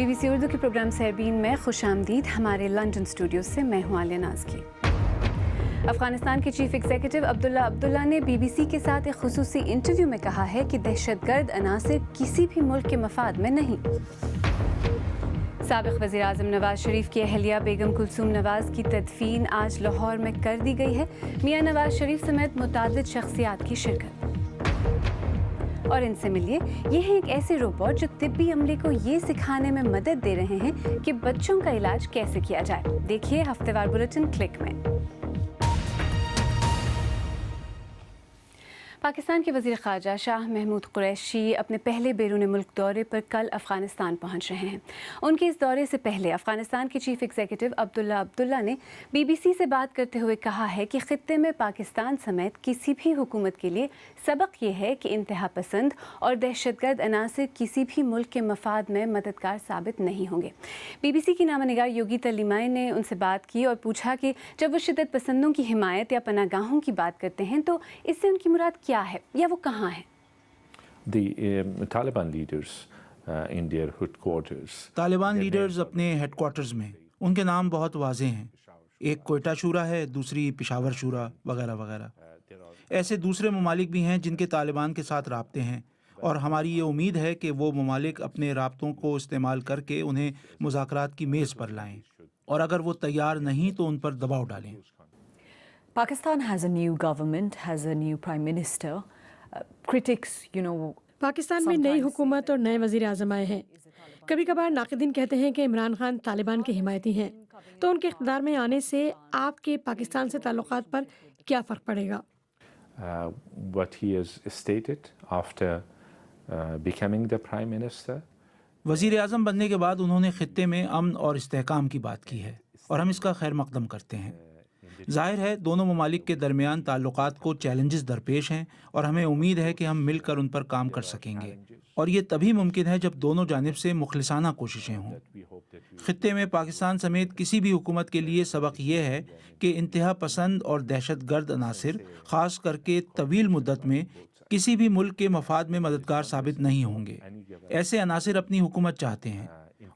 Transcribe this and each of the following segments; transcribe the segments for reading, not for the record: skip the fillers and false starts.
BBC Urdu کے programme سیربین میں خوش آمدید. ہمارے لنڈن اسٹوڈیو سے میں ہوں عالیہ نازکی. افغانستان کے چیف ایگزیکٹو عبداللہ عبداللہ نے BBC کے ساتھ ایک خصوصی انٹرویو میں کہا ہے کہ دہشت گرد عناصر کسی بھی ملک کے مفاد میں نہیں. سابق وزیر اعظم نواز شریف کی اہلیہ بیگم کلثوم نواز کی تدفین آج لاہور میں کر دی گئی ہے. میاں نواز شریف سمیت متعدد شخصیات کی شرکت. اور ان سے ملیے، یہ ہے ایک ایسے روبوٹ جو طبی عملے کو یہ سکھانے میں مدد دے رہے ہیں کہ بچوں کا علاج کیسے کیا جائے. دیکھیے ہفتہ وار بلیٹن کلک میں. پاکستان کے وزیر خارجہ شاہ محمود قریشی اپنے پہلے بیرون ملک دورے پر کل افغانستان پہنچ رہے ہیں. ان کے اس دورے سے پہلے افغانستان کے چیف ایگزیکٹو عبداللہ عبداللہ نے BBC سے بات کرتے ہوئے کہا ہے کہ خطے میں پاکستان سمیت کسی بھی حکومت کے لیے سبق یہ ہے کہ انتہا پسند اور دہشت گرد عناصر کسی بھی ملک کے مفاد میں مددگار ثابت نہیں ہوں گے. BBC کی نامہ نگار یوگیتا لیمائی نے ان سے بات کی اور پوچھا کہ جب وہ شدت پسندوں کی حمایت یا پناہ گاہوں کی بات کرتے ہیں تو اس سے ان کی مراد کیا ہے یا وہ کہاں ہے؟ طالبان لیڈرز اپنے ہیڈ کوارٹرز میں، ان کے نام بہت واضح ہیں. ایک کوئٹہ شورا ہے، دوسری پشاور شورا وغیرہ وغیرہ. ایسے دوسرے ممالک بھی ہیں جن کے طالبان کے ساتھ رابطے ہیں، اور ہماری یہ امید ہے کہ وہ ممالک اپنے رابطوں کو استعمال کر کے انہیں مذاکرات کی میز پر لائیں، اور اگر وہ تیار نہیں تو ان پر دباؤ ڈالیں. Pakistan has a new government, has a new prime minister. Critics, Pakistan میں نئی حکومت اور نئے وزیر اعظم آئے ہیں. کبھی کبھار ناقدین کہتے ہیں کہ عمران خان طالبان کے حمایتی ہیں، تو ان کے اقتدار میں آنے سے آپ کے پاکستان سے تعلقات پر کیا فرق پڑے گا؟ What he has stated after becoming the prime minister. وزیر اعظم بننے کے بعد انہوں نے خطے میں امن اور استحکام کی بات کی ہے، اور ہم اس کا خیر مقدم کرتے ہیں. ظاہر ہے دونوں ممالک کے درمیان تعلقات کو چیلنجز درپیش ہیں، اور ہمیں امید ہے کہ ہم مل کر ان پر کام کر سکیں گے، اور یہ تبھی ممکن ہے جب دونوں جانب سے مخلصانہ کوششیں ہوں. خطے میں پاکستان سمیت کسی بھی حکومت کے لیے سبق یہ ہے کہ انتہا پسند اور دہشت گرد عناصر خاص کر کے طویل مدت میں کسی بھی ملک کے مفاد میں مددگار ثابت نہیں ہوں گے. ایسے عناصر اپنی حکومت چاہتے ہیں،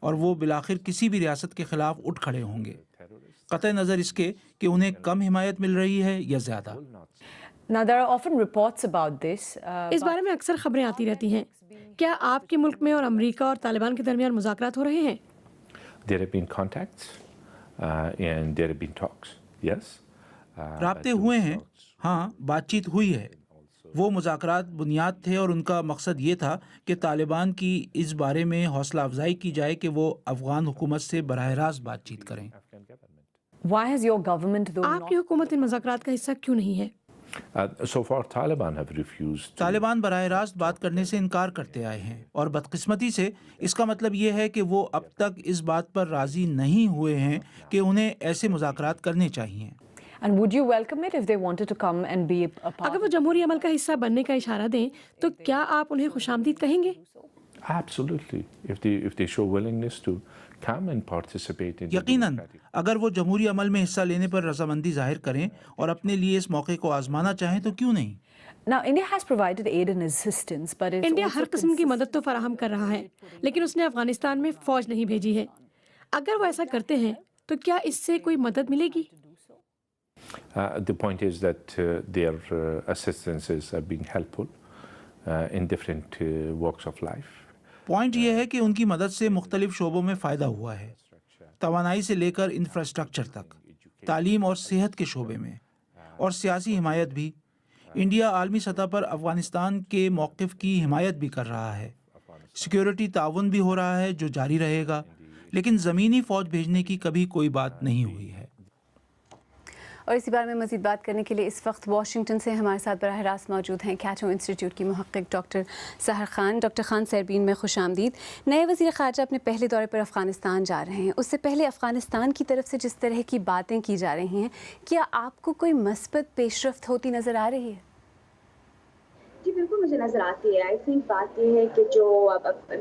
اور وہ بالآخر کسی بھی ریاست کے خلاف اٹھ کھڑے ہوں گے، قطع نظر اس کے کہ انہیں کم حمایت مل رہی ہے یا زیادہ. اس بارے میں اکثر خبریں آتی رہتی ہیں. کیا آپ کے ملک میں اور امریکہ اور طالبان کے درمیان مذاکرات ہو رہے ہیں؟ There have been contacts and there have been talks. Yes. رابطے ہوئے ہیں، ہاں، بات چیت ہوئی ہے. وہ مذاکرات بنیاد تھے اور ان کا مقصد یہ تھا کہ طالبان کی اس بارے میں حوصلہ افزائی کی جائے کہ وہ افغان حکومت سے براہ راست بات چیت کریں. آپ کی حکومت ان مذاکرات کا حصہ کیوں نہیں ہے؟ So far Taliban have refused. Taliban براہ راست بات کرنے سے انکار کرتے آئے ہیں، اور بدقسمتی سے اس کا مطلب یہ ہے کہ وہ اب تک اس بات پر راضی نہیں ہوئے ہیں کہ انہیں ایسے مذاکرات کرنے چاہیے. And would you welcome it if they wanted to come and be a part? اگر وہ جمہوری عمل کا حصہ بننے کا اشارہ دیں تو کیا آپ انہیں خوش آمدید کہیں گے؟ Absolutely. If they show willingness to come and participate in. یقیناً اگر وہ جمہوری عمل میں حصہ لینے پر رضامندی ظاہر کریں اور اپنے لیے اس موقع کو آزمانا چاہیں تو کیوں نہیں. Now India has provided aid and assistance, but it's India also ہر قسم کی مدد تو فراہم کر رہا ہے، لیکن اس نے افغانستان میں فوج نہیں بھیجی ہے. اگر وہ ایسا کرتے ہیں تو کیا اس سے کوئی مدد ملے گی؟ The point is that their assistances have been helpful in different walks of life. Point یہ ہے کہ ان کی مدد سے مختلف شعبوں میں فائدہ ہوا ہے، توانائی سے لے کر انفراسٹرکچر تک، تعلیم اور صحت کے شعبے میں، اور سیاسی حمایت بھی. انڈیا عالمی سطح پر افغانستان کے موقف کی حمایت بھی کر رہا ہے. سیکیورٹی تعاون بھی ہو رہا ہے جو جاری رہے گا، لیکن زمینی فوج بھیجنے کی کبھی کوئی بات نہیں ہوئی ہے. اور اسی بارے میں مزید بات کرنے کے لیے اس وقت واشنگٹن سے ہمارے ساتھ براہ راست موجود ہیں کیٹو انسٹیٹیوٹ کی محقق ڈاکٹر سحر خان. ڈاکٹر خان، سیربین میں خوش آمدید. نئے وزیر خارجہ اپنے پہلے دورے پر افغانستان جا رہے ہیں. اس سے پہلے افغانستان کی طرف سے جس طرح کی باتیں کی جا رہی ہیں، کیا آپ کو کوئی مثبت پیش رفت ہوتی نظر آ رہی ہے؟ جی بالکل مجھے نظر آتی ہے. آئی تھنک بات یہ ہے کہ جو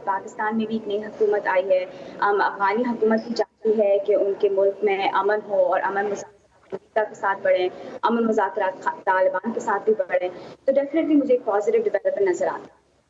پاکستان میں بھی ایک نئی حکومت آئی ہے، افغانی حکومت کی چاہتی ہے کہ ان کے ملک میں امن ہو اور امن کے ساتھ بڑھیں، امن مذاکرات طالبان کے ساتھ بھی بڑھیں، تو ڈیفینیٹلی مجھے ایک پازیٹیو ڈیولپمنٹ نظر آتا ہے.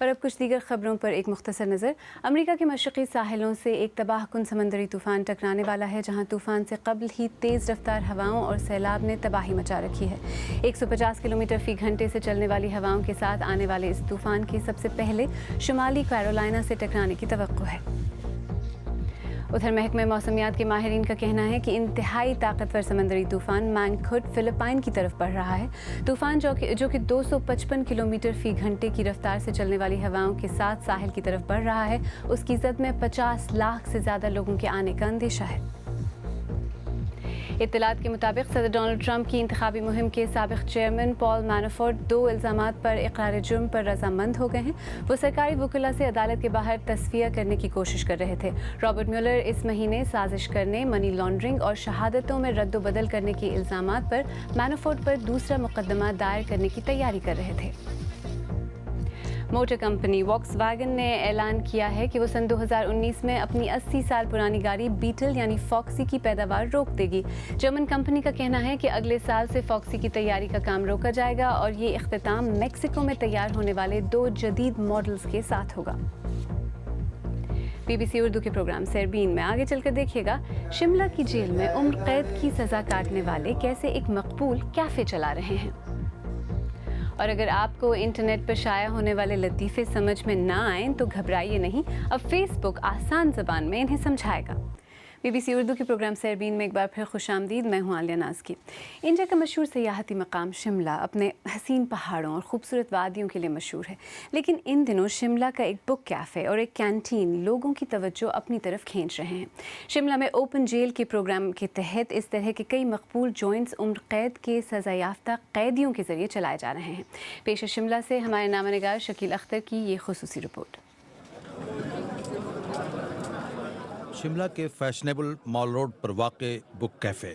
اور اب کچھ دیگر خبروں پر ایک مختصر نظر۔ امریکہ کے مشرقی ساحلوں سے ایک تباہ کن سمندری طوفان ٹکرانے والا ہے، جہاں طوفان سے قبل ہی تیز رفتار ہواؤں اور سیلاب نے تباہی مچا رکھی ہے۔ 150 کلومیٹر فی گھنٹے سے چلنے والی ہواؤں کے ساتھ آنے والے اس طوفان کی سب سے پہلے شمالی کیرولائنا سے ٹکرانے کی توقع ہے۔ ادھر محکمہ موسمیات کے ماہرین کا کہنا ہے کہ انتہائی طاقتور سمندری طوفان مانگکھوڈ فلپائن کی طرف بڑھ رہا ہے۔ طوفان جو کہ 255 کلومیٹر فی گھنٹے کی رفتار سے چلنے والی ہواؤں کے ساتھ ساحل کی طرف بڑھ رہا ہے، اس کی زد میں 50 لاکھ سے زیادہ لوگوں کے آنے کا اندیشہ ہے۔ اطلاعات کے مطابق صدر ڈونلڈ ٹرمپ کی انتخابی مہم کے سابق چیئرمین پال مینافورٹ 2 الزامات پر اقرار جرم پر رضامند ہو گئے ہیں۔ وہ سرکاری وکلاء سے عدالت کے باہر تصفیہ کرنے کی کوشش کر رہے تھے۔ رابرٹ میولر اس مہینے سازش کرنے، منی لانڈرنگ اور شہادتوں میں رد و بدل کرنے کے الزامات پر مینافورٹ پر دوسرا مقدمہ دائر کرنے کی تیاری کر رہے تھے۔ موٹر کمپنی واکس ویگن نے اعلان کیا ہے کہ وہ سن 2019 میں اپنی 80 سال پرانی گاڑی بیٹل یعنی فاکسی کی پیداوار روک دے گی۔ جرمن کمپنی کا کہنا ہے کہ اگلے سال سے فاکسی کی تیاری کا کام روکا جائے گا اور یہ اختتام میکسیکو میں تیار ہونے والے 2 جدید ماڈلز کے ساتھ ہوگا۔ BBC اردو کے پروگرام سیربین میں آگے چل کر دیکھیے گا، شملہ کی جیل میں عمر قید کی سزا کاٹنے والے کیسے ایک مقبول کیفے چلا رہے ہیں۔ اور اگر آپ کو انٹرنیٹ پر شائع ہونے والے لطیفے سمجھ میں نہ آئیں تو گھبرائیے نہیں، اب فیس بک آسان زبان میں انہیں سمجھائے گا۔ BBC اردو کے پروگرام سیربین میں ایک بار پھر خوش آمدید، میں ہوں عالیہ نازکی۔ انڈیا کا مشہور سیاحتی مقام شملہ اپنے حسین پہاڑوں اور خوبصورت وادیوں کے لیے مشہور ہے، لیکن ان دنوں شملہ کا ایک بک کیفے اور ایک کینٹین لوگوں کی توجہ اپنی طرف کھینچ رہے ہیں۔ شملہ میں اوپن جیل کے پروگرام کے تحت اس طرح کے کئی مقبول جوائنٹس عمر قید کے سزا یافتہ قیدیوں کے ذریعے چلائے جا رہے ہیں۔ پیش ہے شملہ سے ہمارے نامہ نگار شکیل اختر کی یہ خصوصی رپورٹ۔ شملہ کے فیشنیبل مال روڈ پر واقع بک کیفے،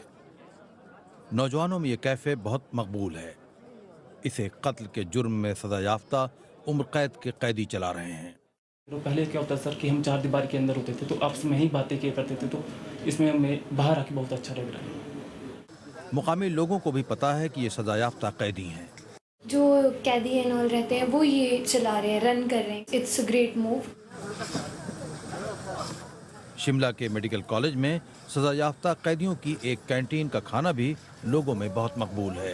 نوجوانوں میں یہ کیفے بہت مقبول ہے۔ اسے قتل کے جرم میں سزا یافتہ عمر قید کے قیدی چلا رہے ہیں۔ پہلے کیا ہوتا ہے سر کہ ہم 4 دیوار کے اندر ہوتے تھے تو آپس میں ہی باتیں کیا کرتے تھے، تو اس میں ہمیں باہر آ کے بہت اچھا لگ رہا ہے۔ مقامی لوگوں کو بھی پتا ہے کہ یہ سزا یافتہ قیدی ہیں۔ جو قیدی انول رہتے ہیں وہ یہ چلا رہے ہیں، رن کر رہے ہیں۔ It's a great move. Shimla کے میڈیکل کالج میں سزا یافتہ قیدیوں کی ایک کینٹین کا کھانا بھی لوگوں میں بہت مقبول ہے۔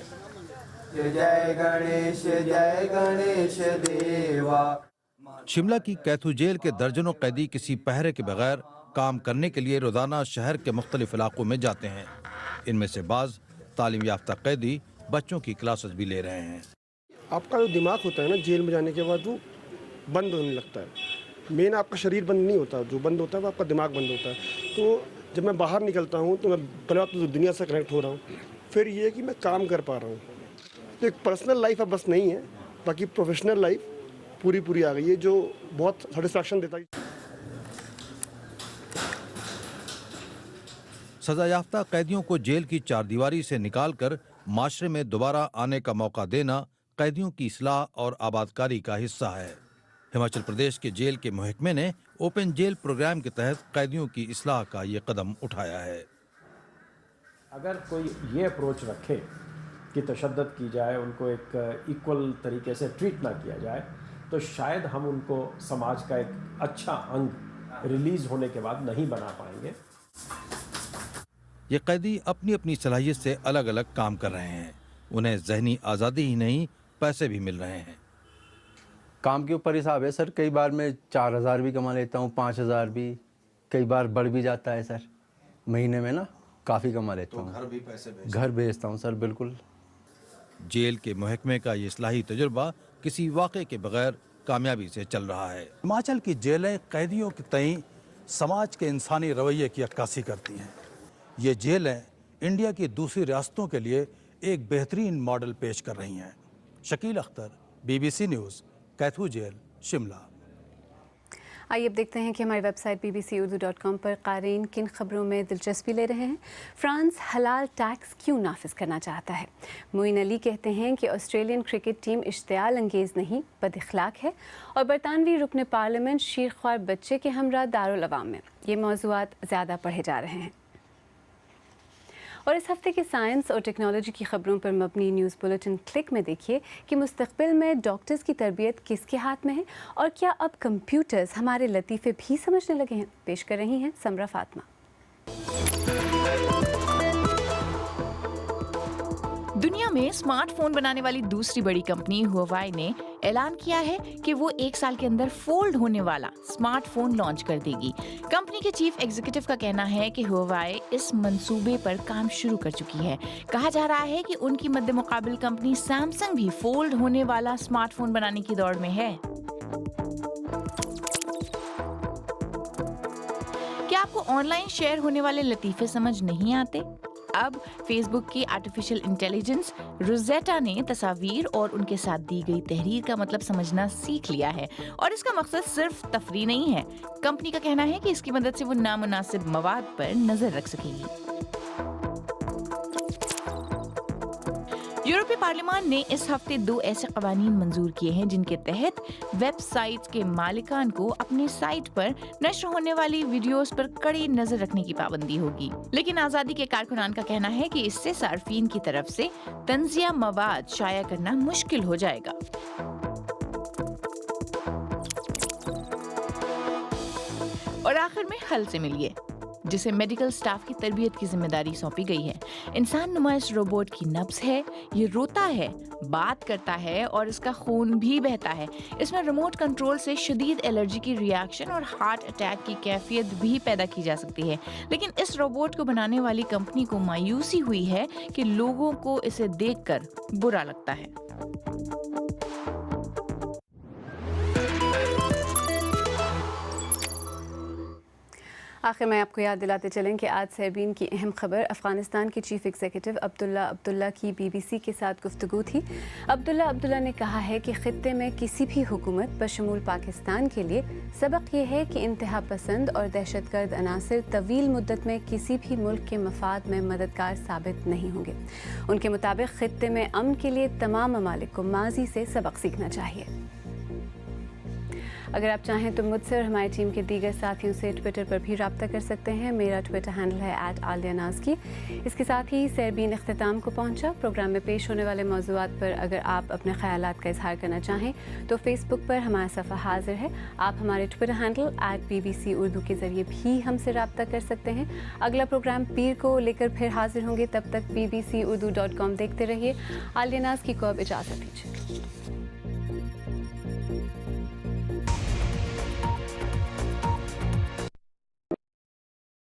شملہ کی کیتھو جیل کے درجنوں قیدی کسی پہرے کے بغیر کام کرنے کے لیے روزانہ شہر کے مختلف علاقوں میں جاتے ہیں۔ ان میں سے بعض تعلیم یافتہ قیدی بچوں کی کلاسز بھی لے رہے ہیں۔ آپ کا جو دماغ ہوتا ہے نا جیل میں جانے کے بعد وہ بند ہونے لگتا ہے۔ مین آپ کا شریر بند نہیں ہوتا، جو بند ہوتا ہے وہ آپ کا دماغ بند ہوتا ہے۔ تو جب میں باہر نکلتا ہوں تو میں پہلے تو دنیا سے کنیکٹ ہو رہا ہوں، پھر یہ ہے کہ میں کام کر پا رہا ہوں۔ تو ایک پرسنل لائف اب بس نہیں ہے، باقی پروفیشنل لائف پوری آ گئی ہے، جو بہت سیٹسفیکشن دیتا ہے۔ سزا یافتہ قیدیوں کو جیل کی 4 دیواری سے نکال کر معاشرے میں دوبارہ آنے کا موقع دینا قیدیوں کی اصلاح اور آبادکاری کا حصہ ہے۔ ہماچل پردیش کے جیل کے محکمے نے اوپن جیل پروگرام کے تحت قیدیوں کی اصلاح کا یہ قدم اٹھایا ہے۔ اگر کوئی یہ اپروچ رکھے کہ تشدد کی جائے، ان کو ایک ایکول طریقے سے ٹریٹ نہ کیا جائے، تو شاید ہم ان کو سماج کا ایک اچھا انگ ریلیز ہونے کے بعد نہیں بنا پائیں گے۔ یہ قیدی اپنی اپنی صلاحیت سے الگ الگ کام کر رہے ہیں۔ انہیں ذہنی آزادی ہی نہیں، پیسے بھی مل رہے ہیں۔ کام کے اوپر حساب ہے سر، کئی بار میں 4000 بھی کما لیتا ہوں، 5000 بھی، کئی بار بڑھ بھی جاتا ہے سر۔ مہینے میں نا کافی کما لیتا ہوں۔ گھر بھی پیسے گھر بھیجتا ہوں سر، بالکل۔ جیل کے محکمے کا یہ اصلاحی تجربہ کسی واقعے کے بغیر کامیابی سے چل رہا ہے۔ ہماچل کی جیلیں قیدیوں کے تئیں سماج کے انسانی رویے کی عکاسی کرتی ہیں۔ یہ جیلیں انڈیا کی دوسری ریاستوں کے لیے ایک بہترین ماڈل پیش کر رہی ہیں۔ Shakeel Akhtar, BBC news, Kaithu jail, Shimla. آئیے اب دیکھتے ہیں کہ ہماری ویب سائٹ bbcurdu.com پر قارئین کن خبروں میں دلچسپی لے رہے ہیں۔ فرانس حلال ٹیکس کیوں نافذ کرنا چاہتا ہے؟ معین علی کہتے ہیں کہ آسٹریلین کرکٹ ٹیم اشتعال انگیز نہیں، بد اخلاق ہے۔ اور برطانوی رکن پارلیمنٹ شیرخوار بچے کے ہمراہ دارالعوام میں۔ یہ موضوعات زیادہ پڑھے جا رہے ہیں۔ اور اس ہفتے کے سائنس اور ٹیکنالوجی کی خبروں پر مبنی نیوز بلیٹن کلک میں دیکھیے کہ مستقبل میں ڈاکٹرز کی تربیت کس کے ہاتھ میں ہے اور کیا اب کمپیوٹرز ہمارے لطیفے بھی سمجھنے لگے ہیں. پیش کر رہی ہیں سمرہ فاطمہ. دنیا میں اسمارٹ فون بنانے والی دوسری بڑی کمپنی ہواوے نے اعلان کیا ہے کہ وہ 1 سال کے اندر فولڈ ہونے والا اسمارٹ فون لانچ کر دے گی. کمپنی کے چیف ایگزیکٹو کا کہنا ہے کہ ہواوے اس منصوبے پر کام شروع کر چکی ہے. کہا جا رہا ہے کہ ان کی مد مقابل کمپنی سیمسنگ بھی فولڈ ہونے والا اسمارٹ فون بنانے کی دوڑ میں ہے. کیا آپ کو آن لائن شیئر ہونے والے لطیفے سمجھ نہیں آتے؟ اب فیس بک کی آرٹیفیشل انٹیلیجنس روزیٹا نے تصاویر اور ان کے ساتھ دی گئی تحریر کا مطلب سمجھنا سیکھ لیا ہے اور اس کا مقصد صرف تفریح نہیں ہے. کمپنی کا کہنا ہے کہ اس کی مدد سے وہ نامناسب مواد پر نظر رکھ سکے گی. یورپی پارلیمان نے اس ہفتے 2 ایسے قوانین منظور کیے ہیں جن کے تحت ویب سائٹس کے مالکان کو اپنی سائٹ پر نشر ہونے والی ویڈیوز پر کڑی نظر رکھنے کی پابندی ہوگی. لیکن آزادی کے کارکنان کا کہنا ہے کہ اس سے صارفین کی طرف سے تنزیہ مواد شائع کرنا مشکل ہو جائے گا. اور آخر میں حل سے ملیے جسے میڈیکل سٹاف کی تربیت کی ذمہ داری سونپی گئی ہے. انسان نما اس روبوٹ کی نبض ہے. یہ روتا ہے، بات کرتا ہے اور اس کا خون بھی بہتا ہے. اس میں ریموٹ کنٹرول سے شدید الرجی کی ری ایکشن اور ہارٹ اٹیک کی کیفیت بھی پیدا کی جا سکتی ہے. لیکن اس روبوٹ کو بنانے والی کمپنی کو مایوسی ہوئی ہے کہ لوگوں کو اسے دیکھ کر برا لگتا ہے. آخر میں آپ کو یاد دلاتے چلیں کہ آج سیربین کی اہم خبر افغانستان کے چیف ایگزیکٹو عبداللہ کی بی بی سی کے ساتھ گفتگو تھی. عبداللہ نے کہا ہے کہ خطے میں کسی بھی حکومت بشمول پاکستان کے لیے سبق یہ ہے کہ انتہا پسند اور دہشت گرد عناصر طویل مدت میں کسی بھی ملک کے مفاد میں مددگار ثابت نہیں ہوں گے. ان کے مطابق خطے میں امن کے لیے تمام ممالک کو ماضی سے سبق سیکھنا چاہیے. اگر آپ چاہیں تو مجھ سے اور ہماری ٹیم کے دیگر ساتھیوں سے ٹویٹر پر بھی رابطہ کر سکتے ہیں. میرا ٹویٹر ہینڈل ہے @عالیہ. اس کے ساتھ ہی سیربین اختتام کو پہنچا. پروگرام میں پیش ہونے والے موضوعات پر اگر آپ اپنے خیالات کا اظہار کرنا چاہیں تو فیس بک پر ہمارا صفحہ حاضر ہے. آپ ہمارے ٹویٹر ہینڈل @BBC اردو کے ذریعے بھی ہم سے رابطہ کر سکتے ہیں. اگلا پروگرام پیر کو لے کر پھر حاضر ہوں گے. تب تک BBC Urdu.com دیکھتے رہیے. عالیہ ناز کی کو اب اجازت دیجیے.